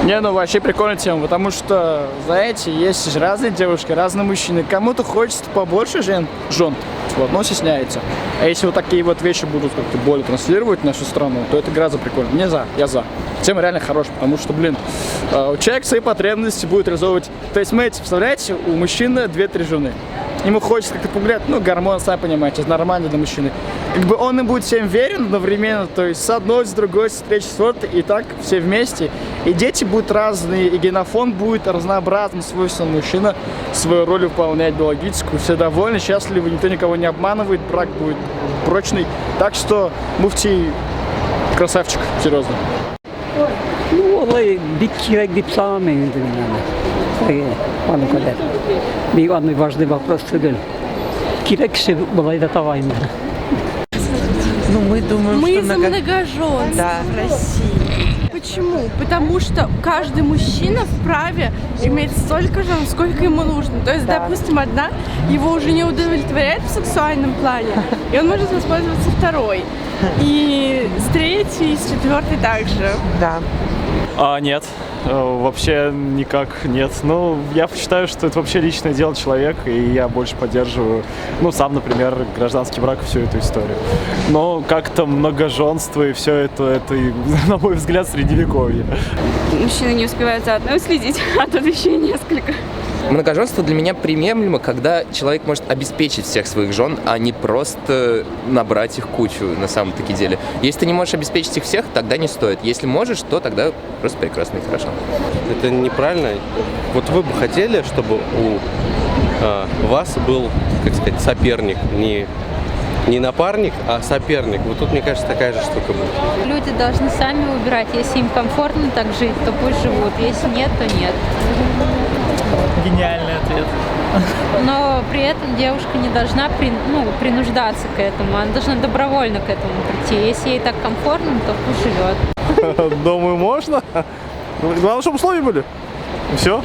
Не, ну вообще прикольная тема, потому что, знаете, есть же разные девушки, разные мужчины. Кому-то хочется побольше жен, вот, но стесняется. А если вот такие вот вещи будут как-то более транслировать в нашу страну, то это гораздо прикольно. Не за, я за. Тема реально хорошая, потому что, блин, человек свои потребности будет реализовывать. То есть, смотрите, представляете, у мужчины 2-3 жены. Ему хочется как-то погулять, ну, гормоны, сами понимаете, это нормально для мужчины. Как бы он им будет всем верен одновременно, то есть с одной, с другой, с третьей, с четвертой, и так все вместе. И дети будут разные, и генофонд будет разнообразным, свойственно мужчина свою роль выполняет биологическую. Все довольны, счастливы, никто никого не обманывает, брак будет прочный. Так что муфтий красавчик, серьезно. Ну, олай бит керек деп санамаймын енді мен аны kadar. Bir аны важный вопрос түгел. Керек кіші былай да табайын. Ну, мы думаем, Мы что за многоженство Да. в России. Почему? Потому что каждый мужчина вправе иметь столько жен, сколько ему нужно. То есть, допустим, одна его уже не удовлетворяет в сексуальном плане, и он может воспользоваться второй. И с третьей, и с четвертой также. Да. Нет, вообще никак нет. Ну, я считаю, что это вообще личное дело человека, и я больше поддерживаю, ну, сам, например, гражданский брак и всю эту историю. Но как-то многоженство и все это, на мой взгляд, средневековье. Мужчины не успевают за одной следить, а тут еще и несколько. Многоженство для меня приемлемо, когда человек может обеспечить всех своих жен, а не просто набрать их кучу на самом-таки деле. Если ты не можешь обеспечить их всех, тогда не стоит. Если можешь, то тогда просто прекрасно и хорошо. Это неправильно. Вот вы бы хотели, чтобы у вас был, как сказать, соперник, не напарник, а соперник. Вот тут, мне кажется, такая же штука будет. Люди должны сами выбирать. Если им комфортно так жить, то пусть живут. Если нет, то нет. Гениальный ответ. Но при этом девушка не должна принуждаться к этому. Она должна добровольно к этому прийти. Если ей так комфортно, то пусть живет. Думаю, можно. Главное, чтобы условия были. Все.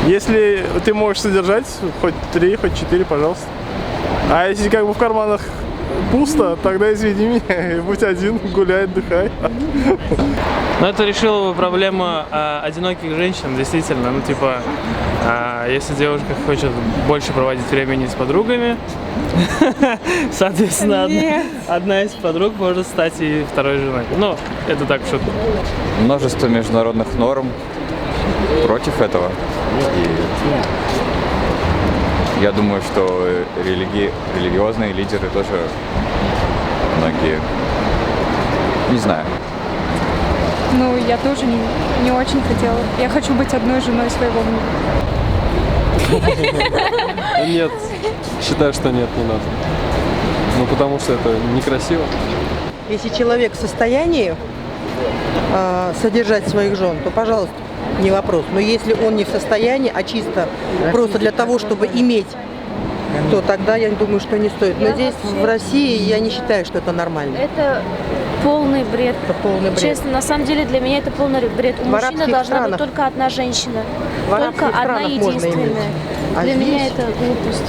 Если ты можешь содержать хоть 3, хоть 4, пожалуйста. А если как бы в карманах пусто, тогда извини меня, будь один, гуляй, отдыхай. Ну, это решило бы проблему одиноких женщин, действительно. Ну, типа, если девушка хочет больше проводить времени с подругами, соответственно, одна из подруг может стать и второй женой. Ну, это так, в шутку. Множество международных норм против этого. И я думаю, что религиозные лидеры тоже многие, не знаю. Ну, я тоже не очень хотела. Я хочу быть одной женой своего мужа. Нет, считаю, что нет, не надо. Ну, потому что это некрасиво. Если человек в состоянии содержать своих жен, то, пожалуйста, не вопрос. Но если он не в состоянии, а чисто просто для того, чтобы иметь, то тогда я думаю, что не стоит. Но здесь, в России, я не считаю, что это нормально. Это полный бред. Это полный бред. Честно, на самом деле для меня это полный бред. У мужчины должна быть только одна женщина. Только одна единственная. Для меня это глупость.